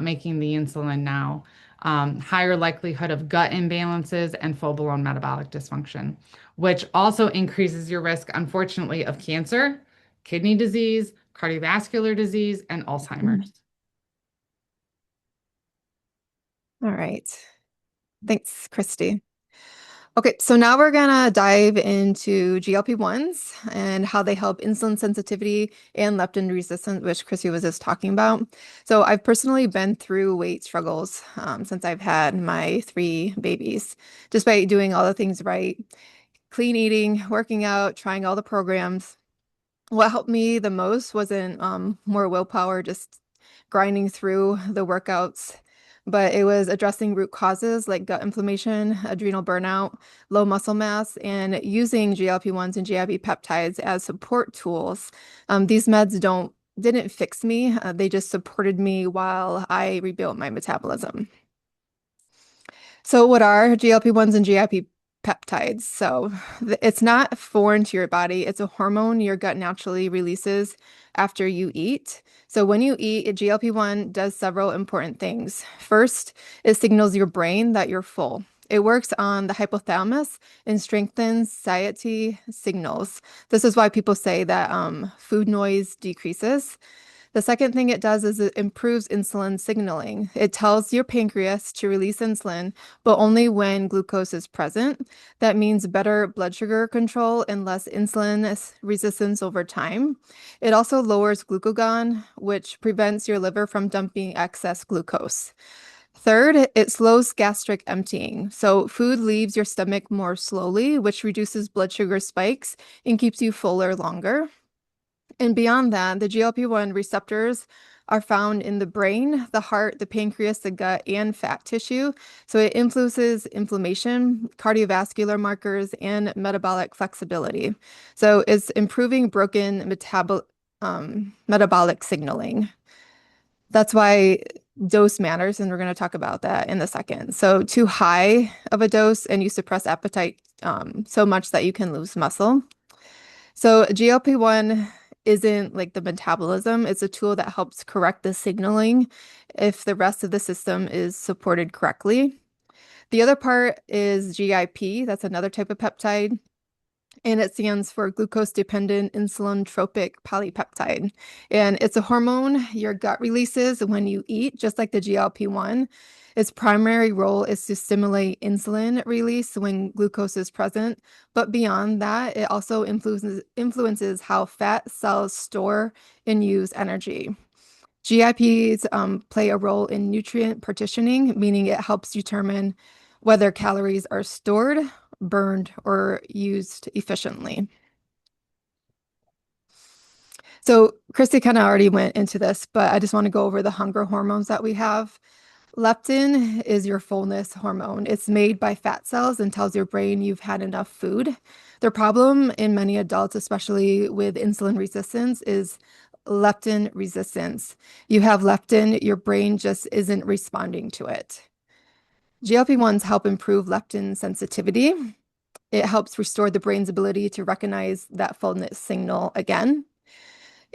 making the insulin now, higher likelihood of gut imbalances and full-blown metabolic dysfunction, which also increases your risk, unfortunately, of cancer, kidney disease, cardiovascular disease, and Mhm. Alzheimer's. All right. Thanks, Christy. Okay, so now we're gonna dive into GLP-1s and how they help insulin sensitivity and leptin resistance, which Christy was just talking about. So I've personally been through weight struggles since I've had my three babies, despite doing all the things right, clean eating, working out, trying all the programs. What helped me the most wasn't more willpower, just grinding through the workouts, but it was addressing root causes like gut inflammation, adrenal burnout, low muscle mass, and using GLP-1s and GIP peptides as support tools. These meds didn't fix me. They just supported me while I rebuilt my metabolism. So what are GLP-1s and GIP peptides? So it's not foreign to your body. It's a hormone your gut naturally releases after you eat. So when you eat, a GLP-1 does several important things. First, it signals your brain that you're full. It works on the hypothalamus and strengthens satiety signals. This is why people say that food noise decreases. The second thing it does is it improves insulin signaling. It tells your pancreas to release insulin, but only when glucose is present. That means better blood sugar control and less resistance over time. It also lowers glucagon, which prevents your liver from dumping excess glucose. Third, it slows gastric emptying. So food leaves your stomach more slowly, which reduces blood sugar spikes and keeps you fuller longer. And beyond that, the GLP-1 receptors are found in the brain, the heart, the pancreas, the gut, and fat tissue. So it influences inflammation, cardiovascular markers, and metabolic flexibility. So it's improving broken metabolic signaling. That's why dose matters, and we're going to talk about that in a second. So too high of a dose, and you suppress appetite so much that you can lose muscle. So GLP-1 isn't like the metabolism. It's a tool that helps correct the signaling if the rest of the system is supported correctly. The other part is GIP. That's another type of peptide, and it stands for glucose-dependent insulin-tropic polypeptide. And it's a hormone your gut releases when you eat, just like the GLP-1. Its primary role is to stimulate insulin release when glucose is present. But beyond that, it also influences how fat cells store and use energy. GIPs play a role in nutrient partitioning, meaning it helps determine whether calories are stored, burned, or used efficiently. So Christy kind of already went into this, but I just want to go over the hunger hormones that we have. Leptin is your fullness hormone. It's made by fat cells and tells your brain you've had enough food. The problem in many adults, especially with insulin resistance, is leptin resistance. You have leptin, your brain just isn't responding to it. GLP-1s help improve leptin sensitivity. It helps restore the brain's ability to recognize that fullness signal again.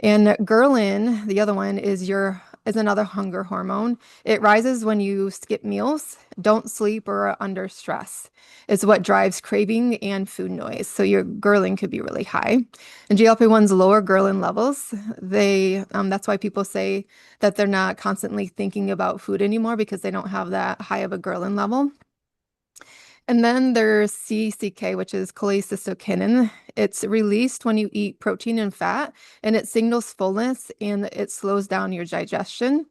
And ghrelin, the other one, is another hunger hormone. It rises when you skip meals, don't sleep, or are under stress. It's what drives craving and food noise. So your ghrelin could be really high. And GLP-1's lower ghrelin levels. That's why people say that they're not constantly thinking about food anymore because they don't have that high of a ghrelin level. And then there's CCK, which is cholecystokinin. It's released when you eat protein and fat, and it signals fullness and it slows down your digestion.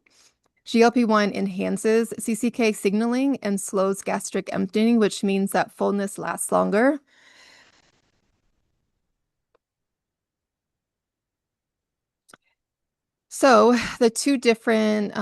GLP-1 enhances CCK signaling and slows gastric emptying, which means that fullness lasts longer. So the two different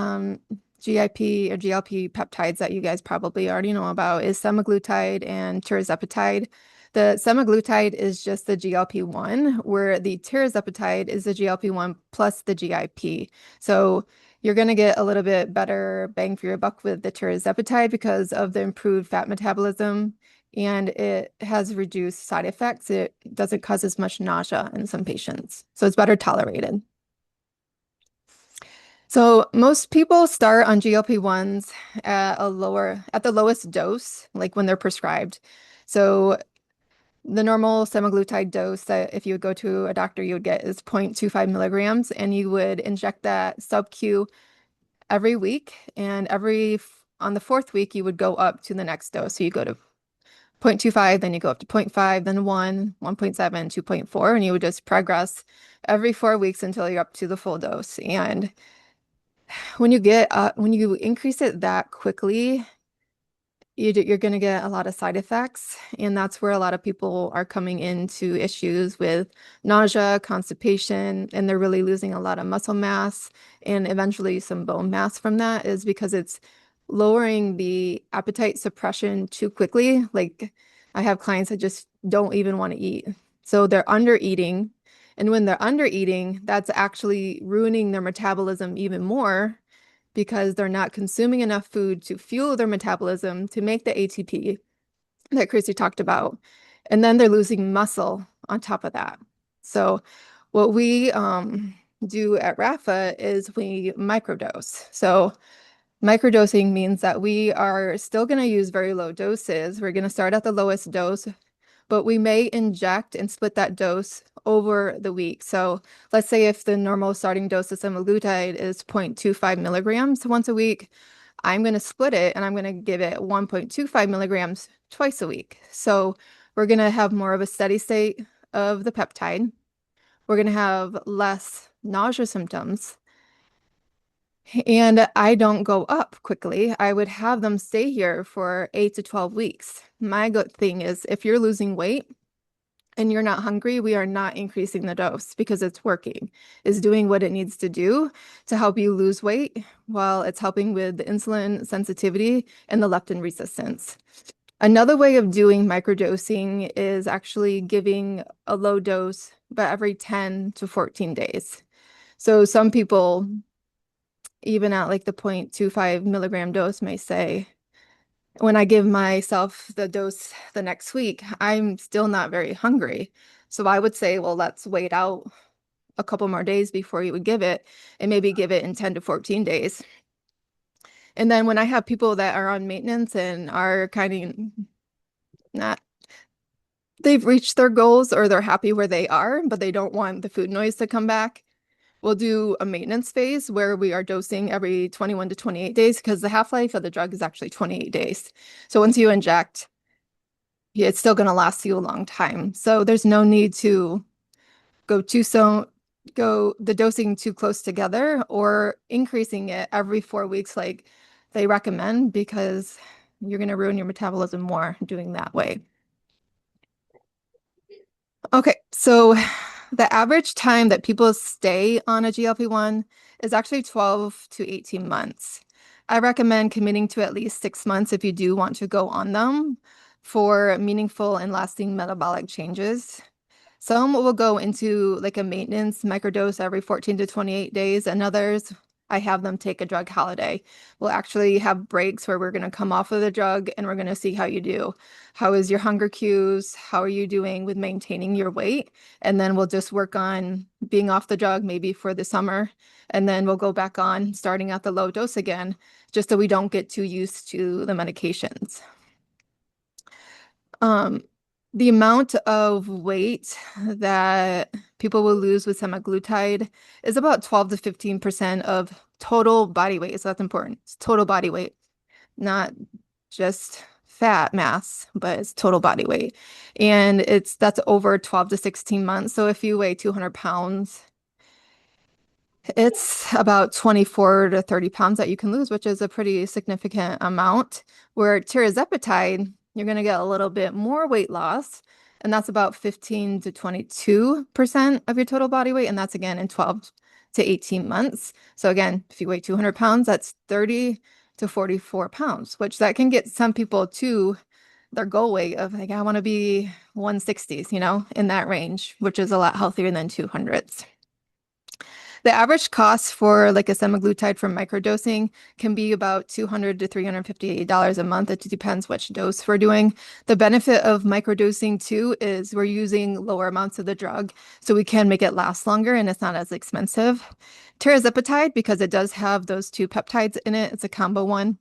GIP or GLP peptides that you guys probably already know about is semaglutide and tirzepatide. The semaglutide is just the GLP-1, where the tirzepatide is the GLP-1 plus the GIP. So you're going to get a little bit better bang for your buck with the tirzepatide because of the improved fat metabolism, and it has reduced side effects. It doesn't cause as much nausea in some patients, so it's better tolerated. So most people start on GLP-1s at the lowest dose, like when they're prescribed. So the normal semaglutide dose that if you would go to a doctor you would get is 0.25 milligrams, and you would inject that sub-Q every week, and on the fourth week you would go up to the next dose. So you go to 0.25, then you go up to 0.5, then 1, 1.7, 2.4, and you would just progress every 4 weeks until you're up to the full dose. And when you increase it that quickly, you're going to get a lot of side effects, and that's where a lot of people are coming into issues with nausea, constipation, and they're really losing a lot of muscle mass and eventually some bone mass from that, is because it's lowering the appetite suppression too quickly. Like I have clients that just don't even want to eat. So they're under eating. And when they're under eating, that's actually ruining their metabolism even more, because they're not consuming enough food to fuel their metabolism to make the ATP that Chrissy talked about. And then they're losing muscle on top of that. So what we do at RAFA is we microdose. So microdosing means that we are still going to use very low doses. We're going to start at the lowest dose, but we may inject and split that dose over the week. So let's say if the normal starting dose of semaglutide is 0.25 milligrams once a week, I'm going to split it and I'm going to give it 1.25 milligrams twice a week. So we're going to have more of a steady state of the peptide. We're going to have less nausea symptoms. And I don't go up quickly. I would have them stay here for 8 to 12 weeks. My good thing is if you're losing weight and you're not hungry, we are not increasing the dose because it's working. It's doing what it needs to do to help you lose weight while it's helping with the insulin sensitivity and the leptin resistance. Another way of doing microdosing is actually giving a low dose, but every 10 to 14 days. So some people, even at like the 0.25 milligram dose, may say, when I give myself the dose the next week, I'm still not very hungry. So I would say, well, let's wait out a couple more days before you would give it, and maybe give it in 10 to 14 days. And then when I have people that are on maintenance and are kind of not, they've reached their goals or they're happy where they are, but they don't want the food noise to come back, we'll do a maintenance phase where we are dosing every 21 to 28 days, because the half-life of the drug is actually 28 days. So once you inject, it's still going to last you a long time. So there's no need to go the dosing too close together or increasing it every 4 weeks like they recommend, because you're going to ruin your metabolism more doing that way. Okay, so the average time that people stay on a GLP-1 is actually 12 to 18 months. I recommend committing to at least 6 months if you do want to go on them for meaningful and lasting metabolic changes. Some will go into like a maintenance microdose every 14 to 28 days, and others, I have them take a drug holiday. We'll actually have breaks where we're going to come off of the drug and we're going to see how you do. How is your hunger cues? How are you doing with maintaining your weight? And then we'll just work on being off the drug maybe for the summer. And then we'll go back on starting at the low dose again, just so we don't get too used to the medications. The amount of weight that people will lose with semaglutide is about 12 to 15% of total body weight. So that's important. It's total body weight, not just fat mass, but it's total body weight. And that's over 12 to 16 months. So if you weigh 200 pounds, it's about 24 to 30 pounds that you can lose, which is a pretty significant amount. Where tirzepatide, you're going to get a little bit more weight loss, and that's about 15 to 22% of your total body weight, and that's again in 12 to 18 months. So again, if you weigh 200 pounds, that's 30 to 44 pounds, which that can get some people to their goal weight of like, I want to be 160s, in that range, which is a lot healthier than 200s. The average cost for like a semaglutide from microdosing can be about $200 to $358 a month. It depends which dose we're doing. The benefit of microdosing too is we're using lower amounts of the drug, so we can make it last longer and it's not as expensive. Tirzepatide, because it does have those two peptides in it, it's a combo one.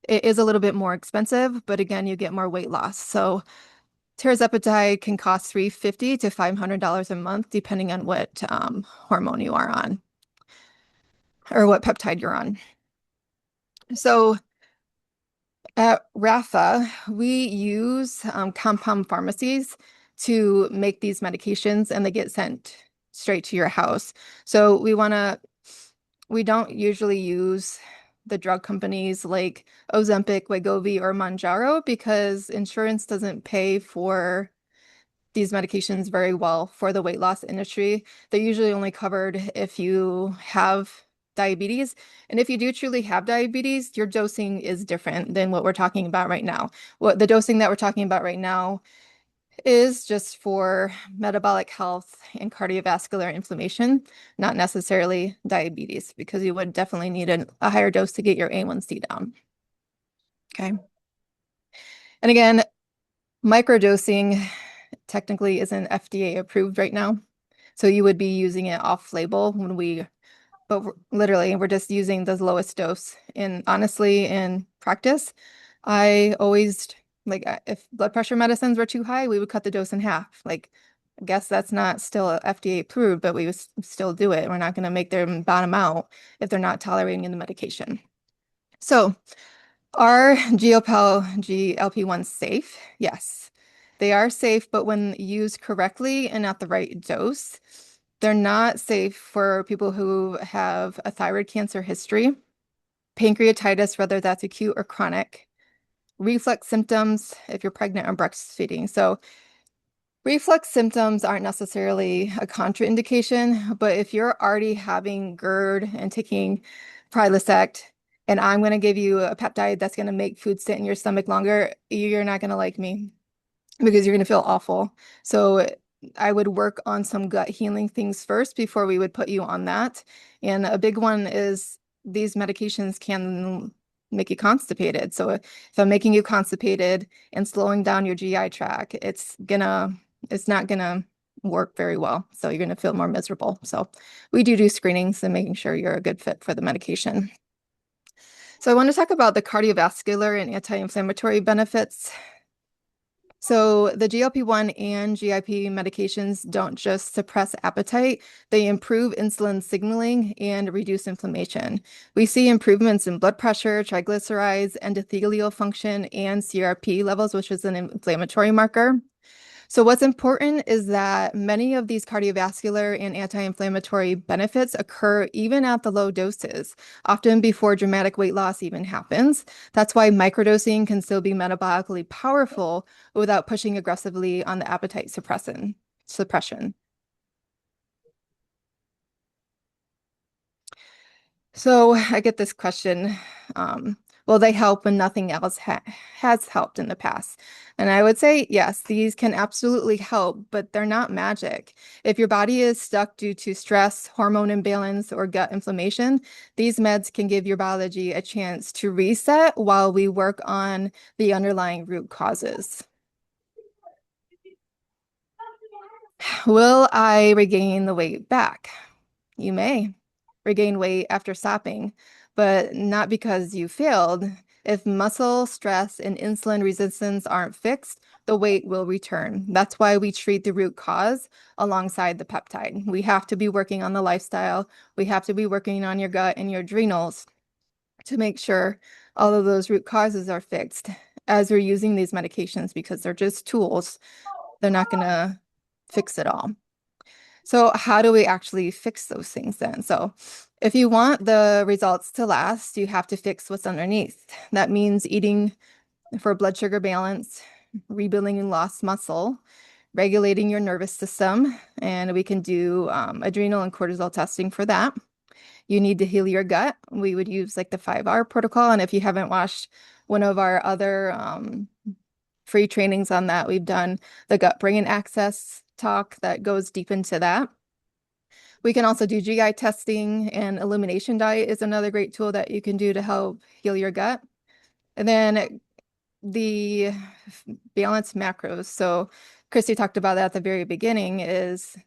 It is a little bit more expensive, but again, you get more weight loss. So Tirzepatide can cost $350 to $500 a month, depending on what hormone you are on or what peptide you're on. So at Rafa, we use compound pharmacies to make these medications and they get sent straight to your house. So we don't usually use the drug companies like Ozempic, Wegovy, or Mounjaro because insurance doesn't pay for these medications very well for the weight loss industry. They're usually only covered if you have diabetes. And if you do truly have diabetes, your dosing is different than what we're talking about right now. What the dosing that we're talking about right now is just for metabolic health and cardiovascular inflammation, not necessarily diabetes, because you would definitely need a higher dose to get your A1C down. Okay. And again, microdosing technically isn't FDA approved right now. So you would be using it off label but literally we're just using the lowest dose. And honestly, in practice, I always like if blood pressure medicines were too high, we would cut the dose in half. Like, I guess that's not still FDA approved, but we would still do it. We're not going to make them bottom out if they're not tolerating the medication. So, are GLP-1 safe? Yes, they are safe, but when used correctly and at the right dose, they're not safe for people who have a thyroid cancer history, pancreatitis, whether that's acute or chronic, reflux symptoms if you're pregnant or breastfeeding. So reflux symptoms aren't necessarily a contraindication, but if you're already having GERD and taking Prilosec, and I'm going to give you a peptide that's going to make food sit in your stomach longer, you're not going to like me because you're going to feel awful. So I would work on some gut healing things first before we would put you on that. And a big one is these medications can make you constipated. So if I'm making you constipated and slowing down your GI tract, it's not gonna work very well. So you're gonna feel more miserable. So we do screenings and making sure you're a good fit for the medication. So I want to talk about the cardiovascular and anti-inflammatory benefits. So the GLP-1 and GIP medications don't just suppress appetite, they improve insulin signaling and reduce inflammation. We see improvements in blood pressure, triglycerides, endothelial function, and CRP levels, which is an inflammatory marker. So what's important is that many of these cardiovascular and anti-inflammatory benefits occur even at the low doses, often before dramatic weight loss even happens. That's why microdosing can still be metabolically powerful without pushing aggressively on the appetite suppression. So I get this question, will they help when nothing else has helped in the past? And I would say, yes, these can absolutely help, but they're not magic. If your body is stuck due to stress, hormone imbalance, or gut inflammation, these meds can give your biology a chance to reset while we work on the underlying root causes. Will I regain the weight back? You may regain weight after stopping, but not because you failed. If muscle stress and insulin resistance aren't fixed, the weight will return. That's why we treat the root cause alongside the peptide. We have to be working on the lifestyle. We have to be working on your gut and your adrenals to make sure all of those root causes are fixed as we're using these medications because they're just tools. They're not going to fix it all. So how do we actually fix those things then? So if you want the results to last, you have to fix what's underneath. That means eating for blood sugar balance, rebuilding lost muscle, regulating your nervous system, and we can do adrenal and cortisol testing for that. You need to heal your gut. We would use like the 5R protocol. And if you haven't watched one of our other free trainings on that, we've done the gut brain access talk that goes deep into that. We can also do GI testing, and elimination diet is another great tool that you can do to help heal your gut. And then the balanced macros. So Christy talked about that at the very beginning, is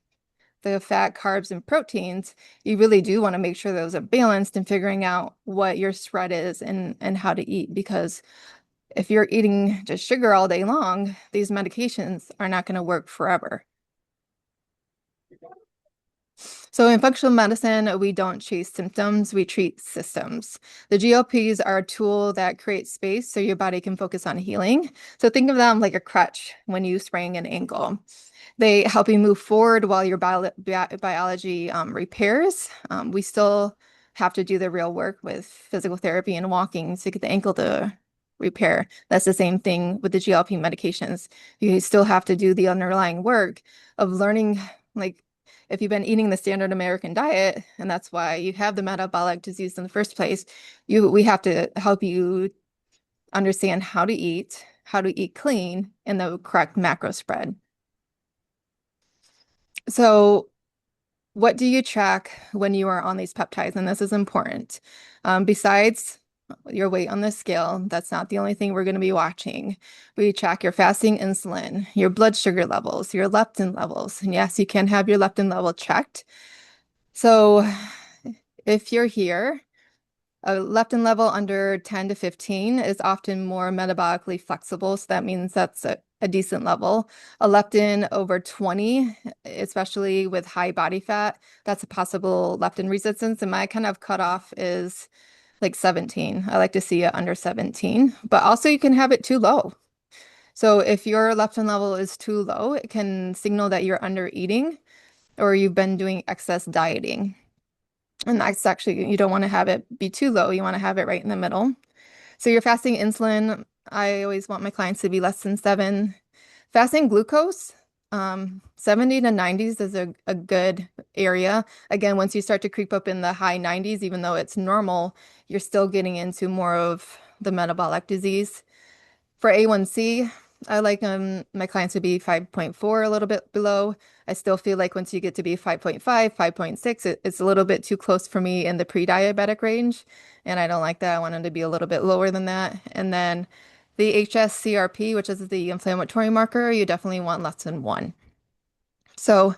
the fat, carbs, and proteins. You really do want to make sure those are balanced and figuring out what your spread is and how to eat, because if you're eating just sugar all day long, these medications are not going to work forever. So in functional medicine, we don't chase symptoms, we treat systems. The GLPs are a tool that creates space so your body can focus on healing. So think of them like a crutch when you sprain an ankle. They help you move forward while your biology repairs. We still have to do the real work with physical therapy and walking to get the ankle to repair. That's the same thing with the GLP medications. You still have to do the underlying work of learning, like if you've been eating the standard American diet, and that's why you have the metabolic disease in the first place, we have to help you understand how to eat clean, and the correct macro spread. So what do you track when you are on these peptides? And this is important. Besides your weight on the scale, that's not the only thing we're going to be watching. We track your fasting insulin, your blood sugar levels, your leptin levels. And yes, you can have your leptin level checked. So if you're here, a leptin level under 10 to 15 is often more metabolically flexible. So that means that's a decent level. A leptin over 20, especially with high body fat, that's a possible leptin resistance. And my kind of cutoff is like 17. I like to see it under 17, but also you can have it too low. So if your leptin level is too low, it can signal that you're under eating or you've been doing excess dieting. And that's actually, you don't want to have it be too low. You want to have it right in the middle. So your fasting insulin, I always want my clients to be less than 7. Fasting glucose, 70 to 90s is a good area. Again, once you start to creep up in the high 90s, even though it's normal, you're still getting into more of the metabolic disease. For A1C, I like my clients to be 5.4, a little bit below. I still feel like once you get to be 5.5, 5.6, it's a little bit too close for me in the pre-diabetic range. And I don't like that. I want them to be a little bit lower than that. And then the HS-CRP, which is the inflammatory marker, you definitely want less than 1. So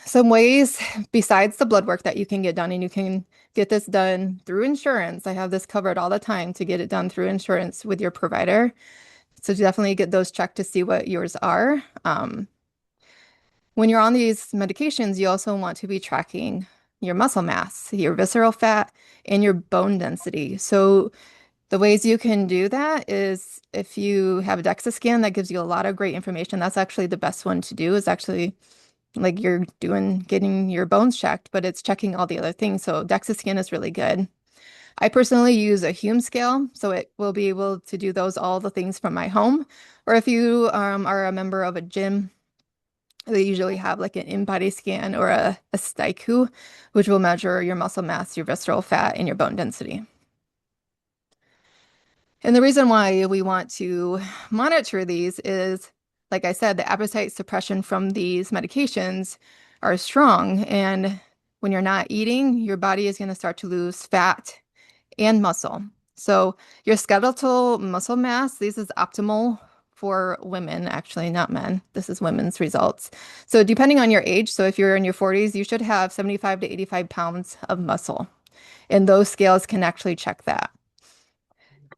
some ways besides the blood work that you can get done, and you can get this done through insurance. I have this covered all the time to get it done through insurance with your provider. So definitely get those checked to see what yours are. When you're on these medications, you also want to be tracking your muscle mass, your visceral fat, and your bone density. So the ways you can do that is if you have a DEXA scan, that gives you a lot of great information. That's actually the best one to do, is actually like you're getting your bones checked, but it's checking all the other things. So DEXA scan is really good. I personally use a Hume scale, so it will be able to do all the things from my home. Or if you are a member of a gym, they usually have like an in-body scan or a STICU, which will measure your muscle mass, your visceral fat, and your bone density. And the reason why we want to monitor these is, like I said, the appetite suppression from these medications are strong. And when you're not eating, your body is going to start to lose fat and muscle. So your skeletal muscle mass, this is optimal for women, actually, not men. This is women's results. So depending on your age, so if you're in your 40s, you should have 75 to 85 pounds of muscle. And those scales can actually check that.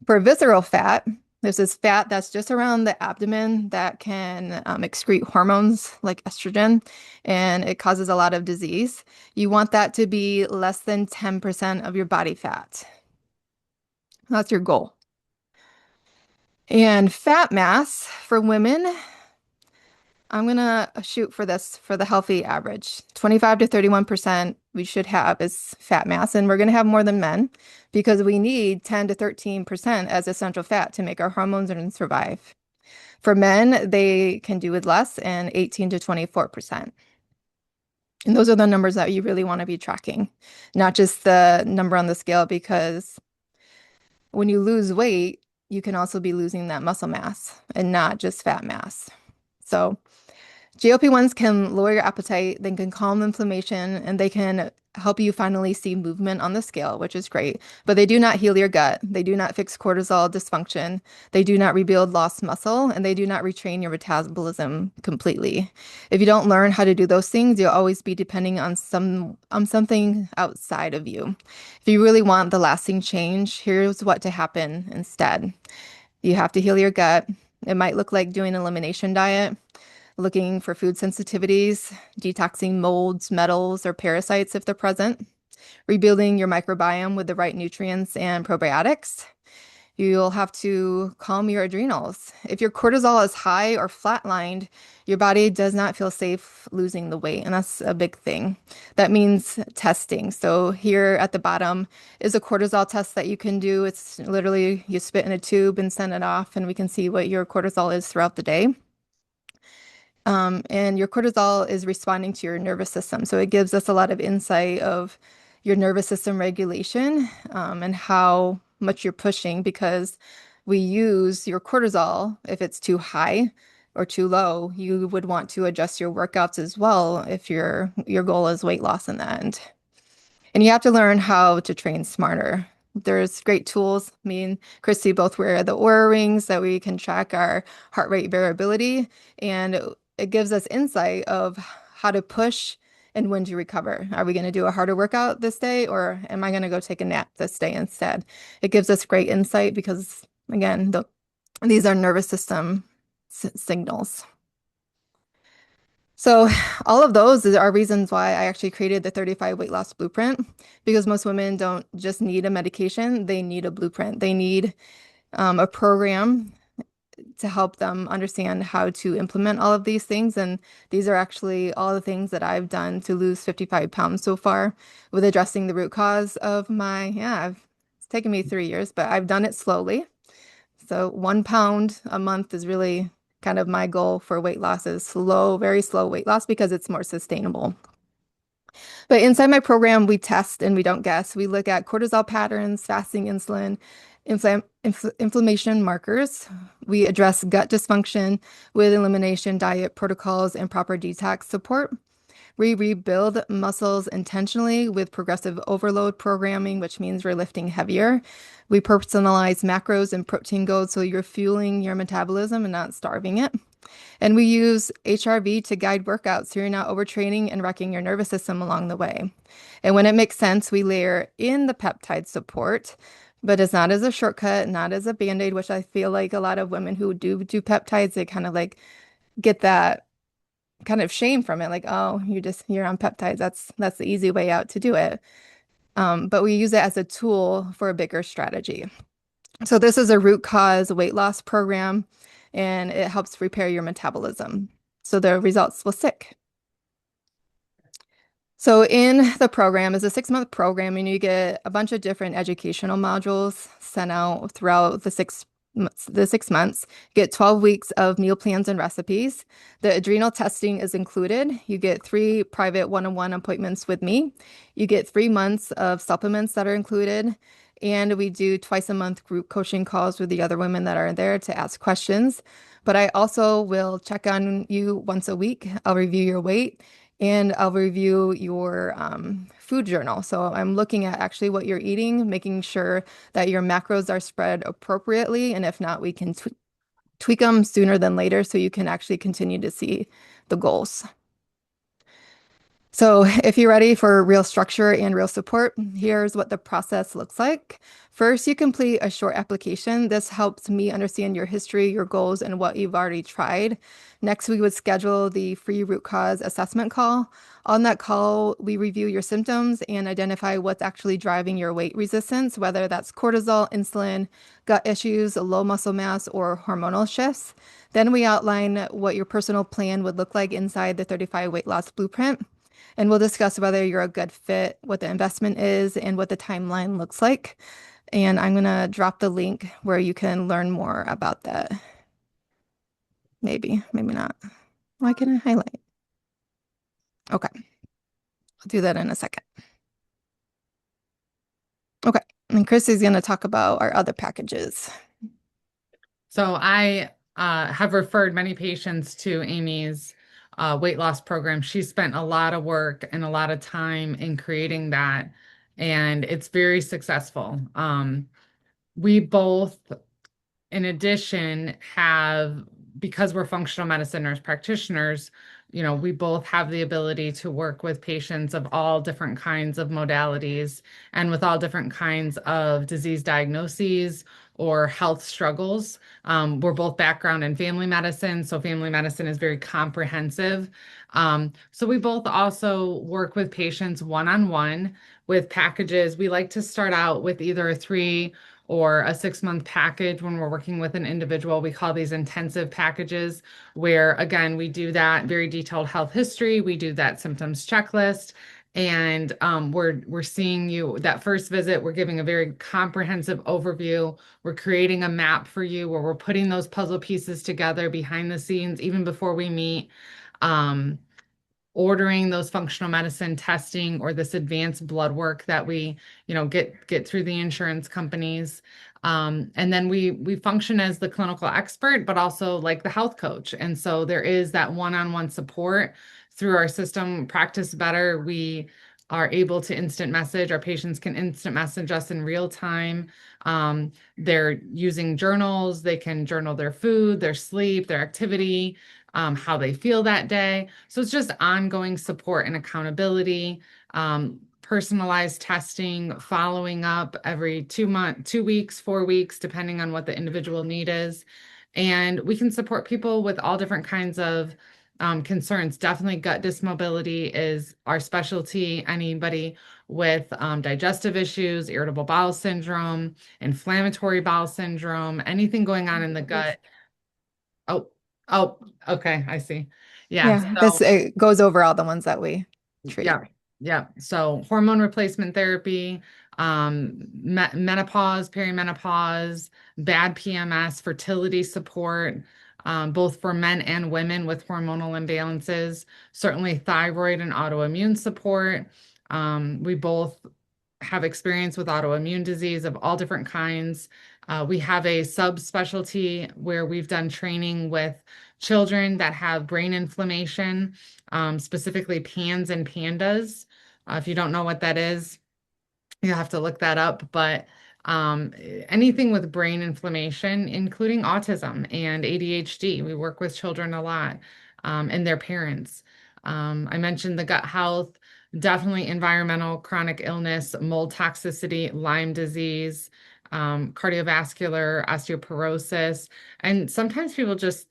For visceral fat, this is fat that's just around the abdomen that can excrete hormones like estrogen, and it causes a lot of disease. You want that to be less than 10% of your body fat. That's your goal. And fat mass for women, I'm going to shoot for this for the healthy average. 25 to 31% we should have is fat mass, and we're going to have more than men because we need 10 to 13% as essential fat to make our hormones and survive. For men, they can do with less, and 18 to 24%. And those are the numbers that you really want to be tracking, not just the number on the scale, because when you lose weight, you can also be losing that muscle mass and not just fat mass. So GLP-1s can lower your appetite, they can calm inflammation, and they can help you finally see movement on the scale, which is great. But they do not heal your gut. They do not fix cortisol dysfunction. They do not rebuild lost muscle, and they do not retrain your metabolism completely. If you don't learn how to do those things, you'll always be depending on something outside of you. If you really want the lasting change, here's what to happen instead. You have to heal your gut. It might look like doing an elimination diet, looking for food sensitivities, detoxing molds, metals, or parasites if they're present, rebuilding your microbiome with the right nutrients and probiotics. You'll have to calm your adrenals. If your cortisol is high or flatlined, your body does not feel safe losing the weight, and that's a big thing. That means testing. So here at the bottom is a cortisol test that you can do. It's literally you spit in a tube and send it off, and we can see what your cortisol is throughout the day. And your cortisol is responding to your nervous system. So it gives us a lot of insight of your nervous system regulation, and how much you're pushing, because we use your cortisol if it's too high or too low. You would want to adjust your workouts as well if your goal is weight loss in the end. And you have to learn how to train smarter. There's great tools. Me and Christy both wear the Oura rings that we can track our heart rate variability, and it gives us insight of how to push and when to recover. Are we going to do a harder workout this day, or am I going to go take a nap this day instead? It gives us great insight because, again, these are nervous system signals. So all of those are reasons why I actually created the 35 weight loss blueprint, because most women don't just need a medication, they need a blueprint. They need a program to help them understand how to implement all of these things. And these are actually all the things that I've done to lose 55 pounds so far, with addressing the root cause of it's taken me 3 years, but I've done it slowly. So 1 pound a month is really kind of my goal for weight loss, is slow, very slow weight loss, because it's more sustainable. But inside my program, we test and we don't guess. We look at cortisol patterns, fasting insulin, inflammation markers. We address gut dysfunction with elimination diet protocols and proper detox support. We rebuild muscles intentionally with progressive overload programming, which means we're lifting heavier. We personalize macros and protein goals so you're fueling your metabolism and not starving it. And we use HRV to guide workouts so you're not overtraining and wrecking your nervous system along the way. And when it makes sense, we layer in the peptide support, but it's not as a shortcut, not as a band-aid, which I feel like a lot of women who do peptides, they kind of like get that kind of shame from it, like, oh, you're on peptides. That's the easy way out to do it. But we use it as a tool for a bigger strategy. So this is a root cause weight loss program, and it helps repair your metabolism. So the results will stick. So in the program is a 6-month program, and you get a bunch of different educational modules sent out throughout the 6 months. You get 12 weeks of meal plans and recipes. The adrenal testing is included. You get 3 private one-on-one appointments with me. You get 3 months of supplements that are included. And we do twice a month group coaching calls with the other women that are there to ask questions. But I also will check on you once a week. I'll review your weight, and I'll review your food journal. So I'm looking at actually what you're eating, making sure that your macros are spread appropriately. And if not, we can tweak them sooner than later so you can actually continue to see the goals. So if you're ready for real structure and real support, here's what the process looks like. First, you complete a short application. This helps me understand your history, your goals, and what you've already tried. Next, we would schedule the free root cause assessment call. On that call, we review your symptoms and identify what's actually driving your weight resistance, whether that's cortisol, insulin, gut issues, low muscle mass, or hormonal shifts. Then we outline what your personal plan would look like inside the 35 weight loss blueprint. And we'll discuss whether you're a good fit, what the investment is, and what the timeline looks like. And I'm going to drop the link where you can learn more about that. Maybe, maybe not. Why can I highlight? Okay, I'll do that in a second. Okay, and Chris is going to talk about our other packages. So I have referred many patients to Amy's weight loss program. She spent a lot of work and a lot of time in creating that, and it's very successful. We both, in addition, have, because we're functional medicine nurse practitioners, we both have the ability to work with patients of all different kinds of modalities and with all different kinds of disease diagnoses or health struggles. We're both background in family medicine, so family medicine is very comprehensive. So we both also work with patients one-on-one with packages. We like to start out with either a 3 or a 6-month package when we're working with an individual. We call these intensive packages, where again, we do that very detailed health history, we do that symptoms checklist, and we're seeing you that first visit. We're giving a very comprehensive overview. We're creating a map for you where we're putting those puzzle pieces together behind the scenes, even before we meet. Um, Ordering those functional medicine testing or this advanced blood work that we, get through the insurance companies. And then we function as the clinical expert, but also like the health coach. And so there is that one-on-one support through our system. Practice Better, we are able to instant message. Our patients can instant message us in real time. They're using journals. They can journal their food, their sleep, their activity, how they feel that day. So it's just ongoing support and accountability, personalized testing, following up every 2 months, 2 weeks, 4 weeks, depending on what the individual need is. And we can support people with all different kinds of concerns. Definitely gut dysmotility is our specialty. Anybody with digestive issues, irritable bowel syndrome, inflammatory bowel syndrome, anything going on in the gut. Oh, oh, okay, I see. Yeah, Yeah, this so it goes over all the ones that we treat. yeah, yeah. So hormone replacement therapy, menopause, perimenopause, bad PMS, fertility support, both for men and women with hormonal imbalances, certainly thyroid and autoimmune support. We both have experience with autoimmune disease of all different kinds. We have a subspecialty where we've done training with children that have brain inflammation, specifically PANS and PANDAS. If you don't know what that is, you have to look that up. But um, anything with brain inflammation, including autism and ADHD, we work with children a lot, and their parents. I mentioned the gut health, definitely environmental, chronic illness, mold toxicity, Lyme disease, cardiovascular, osteoporosis. And sometimes people just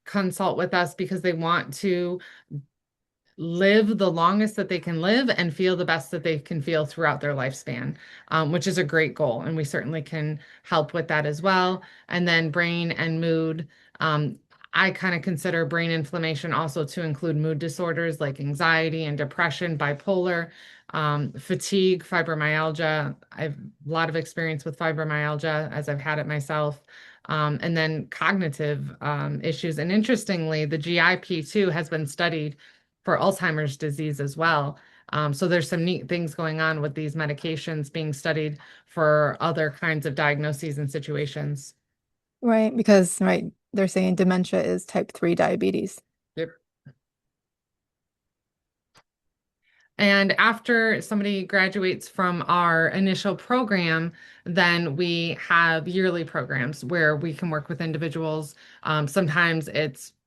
consult with us because they want to live the longest that they can live and feel the best that they can feel throughout their lifespan, which is a great goal. And we certainly can help with that as well. And then brain and mood. I kind of consider brain inflammation also to include mood disorders like anxiety and depression, bipolar, fatigue, fibromyalgia. I've a lot of experience with fibromyalgia as I've had it myself. And then cognitive issues. And interestingly, the GIP2 has been studied for Alzheimer's disease as well. So there's some neat things going on with these medications being studied for other kinds of diagnoses and situations. Right, because right, they're saying dementia is type 3 diabetes. Yep. And after somebody graduates from our initial program, then we have yearly programs where we can work with individuals. Sometimes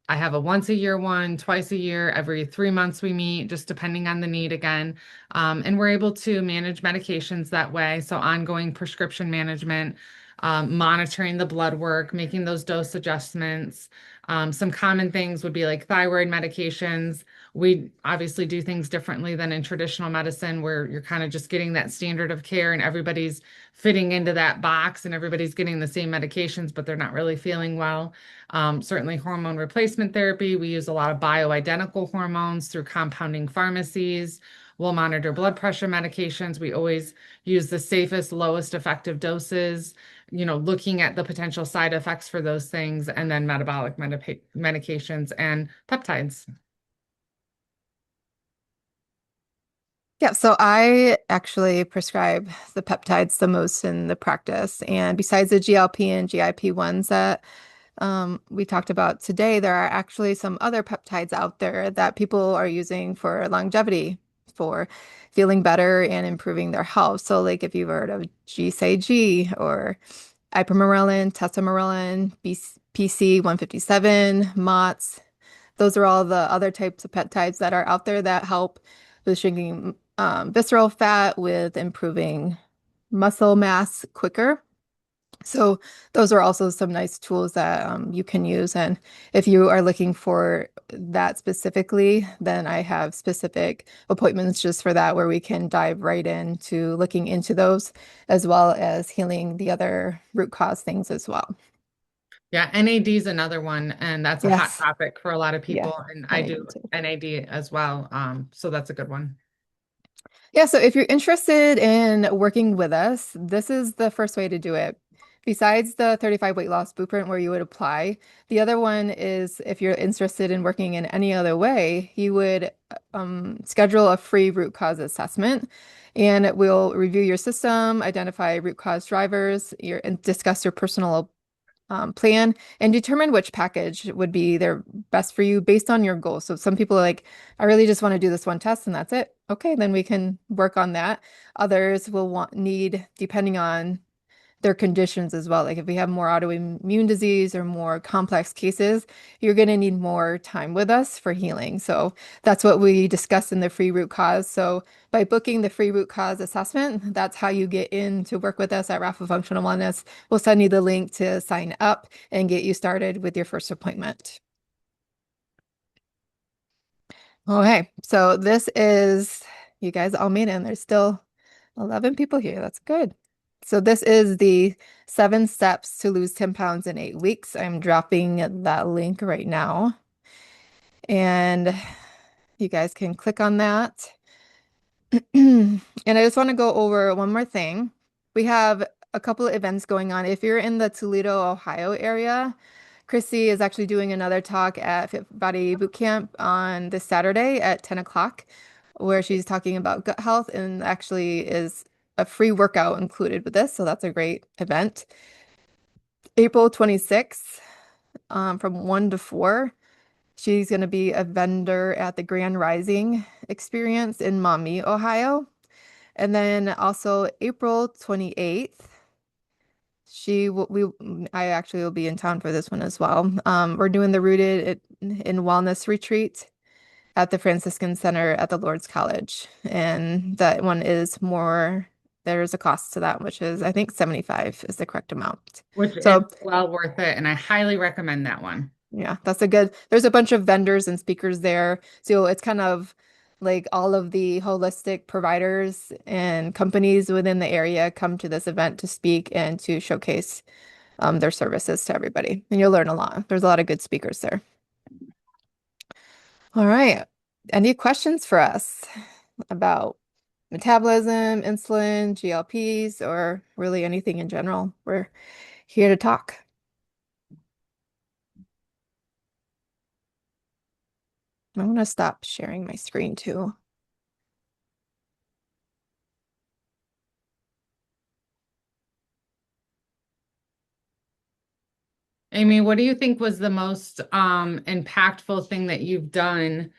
I have a once a year one, twice a year, every 3 months we meet, just depending on the need again. And we're able to manage medications that way. So ongoing prescription management, monitoring the blood work, making those dose adjustments. Some common things would be like thyroid medications. We obviously do things differently than in traditional medicine, where you're kind of just getting that standard of care and everybody's fitting into that box and everybody's getting the same medications, but they're not really feeling well. Certainly, hormone replacement therapy. We use a lot of bioidentical hormones through compounding pharmacies. We'll monitor blood pressure medications. We always use the safest, lowest effective doses, looking at the potential side effects for those things, and then metabolic medications and peptides. Yeah, so I actually prescribe the peptides the most in the practice. And besides the GLP and GIP ones that we talked about today, there are actually some other peptides out there that people are using for longevity, for feeling better and improving their health. So, like if you've heard of GCG or ipamorelin, tesamorelin, PC-157, MOTS, those are all the other types of peptides that are out there that help with shrinking visceral fat, with improving muscle mass quicker. So those are also some nice tools that you can use. And if you are looking for that specifically, then I have specific appointments just for that, where we can dive right into looking into those, as well as healing the other root cause things as well. Yeah, NAD is another one, and that's a hot Yes. topic for a lot of Yeah. people. And I NAD do too. NAD as well. So that's a good one. Yeah, so if you're interested in working with us, this is the first way to do it. Besides the 35 weight loss blueprint where you would apply, the other one is if you're interested in working in any other way, you would schedule a free root cause assessment, and we'll review your system, identify root cause drivers, and discuss your personal plan and determine which package would be their best for you based on your goals. So some people are like, I really just want to do this one test and that's it. Okay, then we can work on that. Others will need, depending on their conditions as well. Like if we have more autoimmune disease or more complex cases, you're going to need more time with us for healing. So that's what we discussed in the free root cause. So by booking the free root cause assessment, that's how you get in to work with us at Rafa Functional Wellness. We'll send you the link to sign up and get you started with your first appointment. Okay, so this is, you guys all made it, and there's still 11 people here. That's good. So this is the 7 steps to lose 10 pounds in 8 weeks. I'm dropping that link right now, and you guys can click on that. And I just want to go over one more thing. We have a couple of events going on. If you're in the Toledo, Ohio area, Chrissy is actually doing another talk at Fit Body Boot Camp on this Saturday at 10 o'clock, where she's talking about gut health, and actually is a free workout included with this. So that's a great event. April 26th, from 1 to 4, she's going to be a vendor at the Grand Rising Experience in Maumee, Ohio. And then also April 28th, I actually will be in town for this one as well. We're doing the Rooted in Wellness retreat at the Franciscan Center at the Lord's College. And that one is more, there's a cost to that, which is, I think, 75 is the correct amount. Which is So well worth it, and I highly recommend that one. yeah, there's a bunch of vendors and speakers there. So it's kind of like all of the holistic providers and companies within the area come to this event to speak and to showcase their services to everybody. And you'll learn a lot. There's a lot of good speakers there. All right. Any questions for us about metabolism, insulin, GLPs, or really anything in general? We're here to talk. I'm going to stop sharing my screen too. Amy, what do you think was the most impactful thing that you've done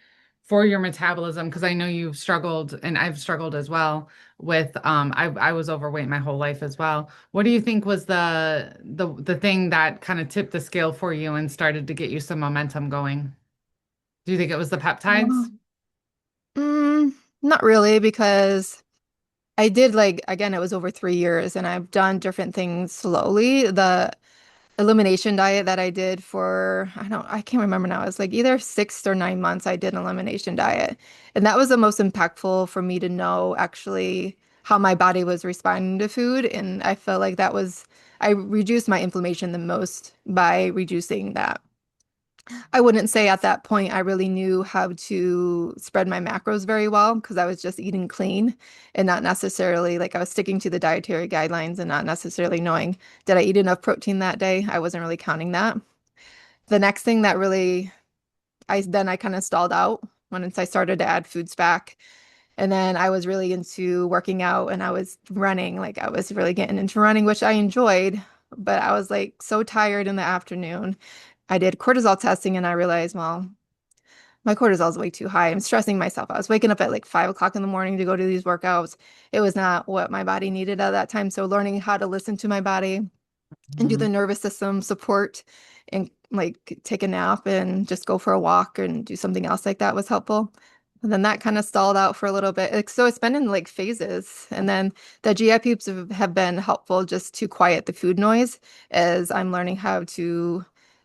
for your metabolism? Because I know you've struggled, and I've struggled as well with I was overweight my whole life as well. What do you think was the thing that kind of tipped the scale for you and started to get you some momentum going? Do you think it was the peptides? Mm, not really, because I did, like, again, it was over 3 years and I've done different things slowly. The elimination diet that I did for, I can't remember now. It was like either 6 or 9 months I did an elimination diet. And that was the most impactful for me to know actually how my body was responding to food. And I felt like I reduced my inflammation the most by reducing that. I wouldn't say at that point I really knew how to spread my macros very well, because I was just eating clean and not necessarily, like, I was sticking to the dietary guidelines and not necessarily knowing, did I eat enough protein that day? I wasn't really counting that. The next thing that really, I kind of stalled out once I started to add foods back. And then I was really into working out, and I was running, like I was really getting into running, which I enjoyed, but I was like so tired in the afternoon. I did cortisol testing and I realized, well, my cortisol is way too high. I'm stressing myself. I was waking up at like 5 o'clock in the morning to go to these workouts. It was not what my body needed at that time. So learning how to listen to my body and do the Mhm. nervous system support and like take a nap and just go for a walk and do something else like that was helpful. And then that kind of stalled out for a little bit. So it's been in like phases. And then the GIPs have been helpful just to quiet the food noise as I'm learning how to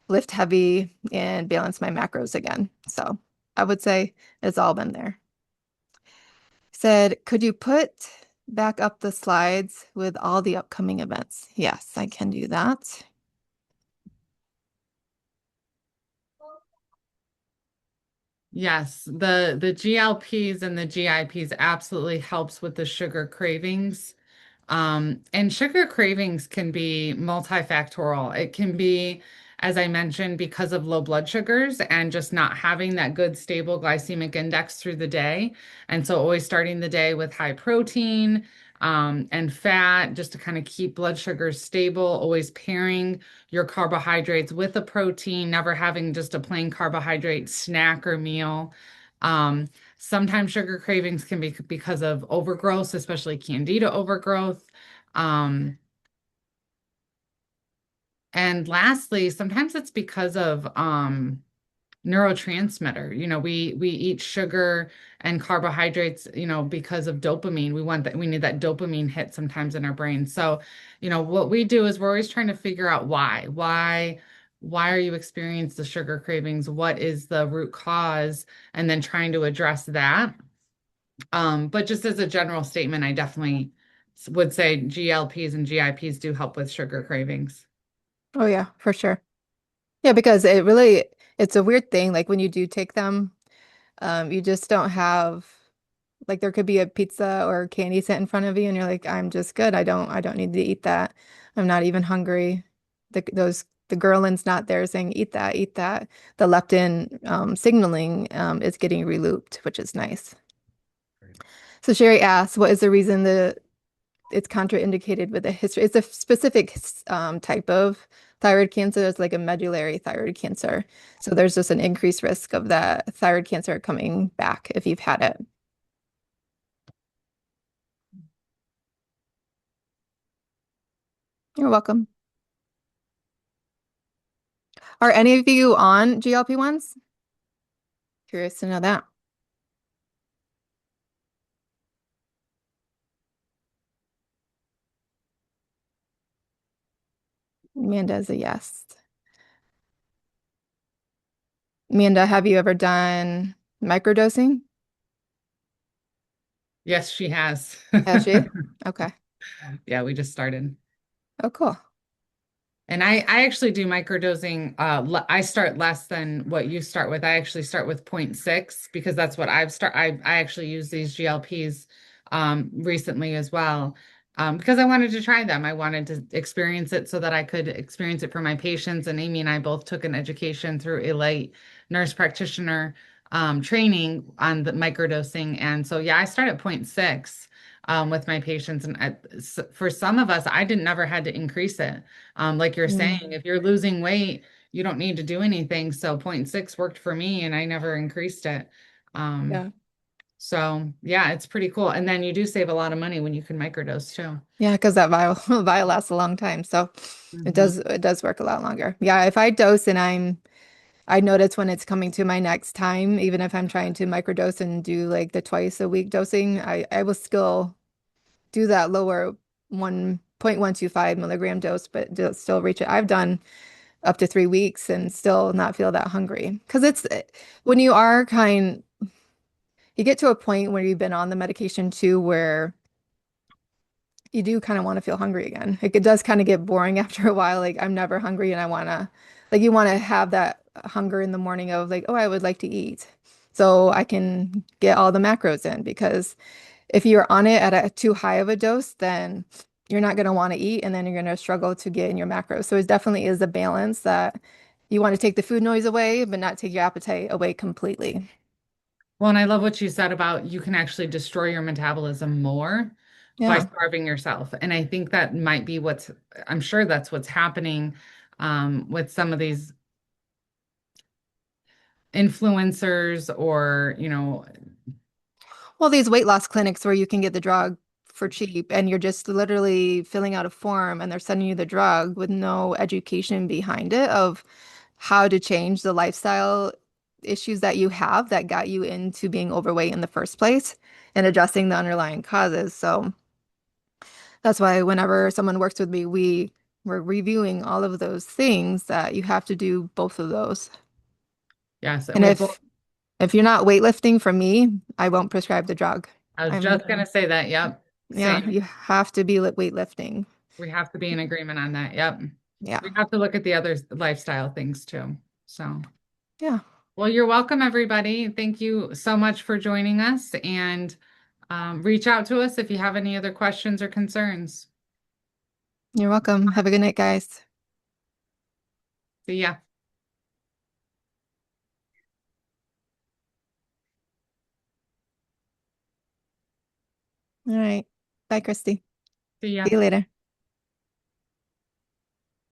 lift heavy and balance my macros again. So I would say it's all been there. Said, could you put back up the slides with all the upcoming events? Yes, I can do that. Yes, the GLPs and the GIPs absolutely helps with the sugar cravings. And sugar cravings can be multifactorial. It can be, as I mentioned, because of low blood sugars and just not having that good stable glycemic index through the day. And so always starting the day with high protein, and fat just to kind of keep blood sugars stable, always pairing your carbohydrates with a protein, never having just a plain carbohydrate snack or meal. Um, Sometimes sugar cravings can be because of overgrowth, especially candida overgrowth. Um, and lastly, sometimes it's because of neurotransmitter. We eat sugar and carbohydrates, because of dopamine. We need that dopamine hit sometimes in our brain. So, what we do is we're always trying to figure out why. Why are you experiencing the sugar cravings? What is the root cause? And then trying to address that. But just as a general statement, I definitely would say GLPs and GIPs do help with sugar cravings. Oh yeah, for sure. Yeah, because it's a weird thing. Like when you do take them, you just don't have like there could be a pizza or candy set in front of you and you're like, I'm just good. I don't need to eat that. I'm not even hungry. The ghrelin's not there saying eat that, eat that. The leptin signaling is getting relooped, which is nice. So Sherry asks, what is the reason it's contraindicated with a history? It's a specific type of thyroid cancer. It's like a medullary thyroid cancer. So there's just an increased risk of that thyroid cancer coming back if you've had it. You're welcome. Are any of you on GLP-1s? Curious to know that. Amanda is a yes. Amanda, have you ever done microdosing? Yes, she has. Has she? Okay. Yeah, we just started. Oh, cool. And I actually do microdosing. I start less than what you start with. I actually start with zero point 0.6 because that's what I actually use these GLPs recently as well. Because I wanted to try them. I wanted to experience it so that I could experience it for my patients. And Amy and I both took an education through a light nurse practitioner training on the microdosing. And so yeah, I start at zero point 0.6 with my patients. And for some of us, I didn't never had to increase it. Like you're saying, Mm, if you're losing weight, you don't need to do anything. So zero point 0.6 worked for me and I never increased it. Um, yeah. so yeah, it's pretty cool. And then you do save a lot of money when you can microdose too. Yeah, because that vial vial lasts a long time. So Hmm. it does work a lot longer. Yeah, if I dose and I notice when it's coming to my next time, even if I'm trying to microdose and do like the twice a week dosing, I will still do that lower 1.125 milligram dose, but still reach it. I've done up to 3 weeks and still not feel that hungry. Because it's when you get to a point where you've been on the medication too, where you do kind of want to feel hungry again. Like it does kind of get boring after a while. Like I'm never hungry and I want to, like you want to have that hunger in the morning of like, oh, I would like to eat. So I can get all the macros in because if you're on it at a too high of a dose, then you're not going to want to eat and then you're going to struggle to get in your macros. So it definitely is a balance that you want to take the food noise away, but not take your appetite away completely. Well, and I love what you said about you can actually destroy your metabolism more by Yeah. starving yourself. And I think that might be I'm sure that's what's happening with some of these influencers or, Well, these weight loss clinics where you can get the drug for cheap and you're just literally filling out a form and they're sending you the drug with no education behind it of how to change the lifestyle issues that you have that got you into being overweight in the first place and addressing the underlying causes. So that's why whenever someone works with me, we're reviewing all of those things that you have to do both of those. yes. And And we both, if you're not weightlifting from me, I won't prescribe the drug. I was I'm just going to say that. Yep. Yeah, Same. you have to be weightlifting. We have to be in agreement on that. Yep. Yeah. We have to look at the other lifestyle things too. So, Yeah. well, you're welcome, everybody. Thank you so much for joining us and reach out to us if you have any other questions or concerns. You're welcome. Have a good night, guys. See ya. All right. Bye, Christy. See See ya. you later.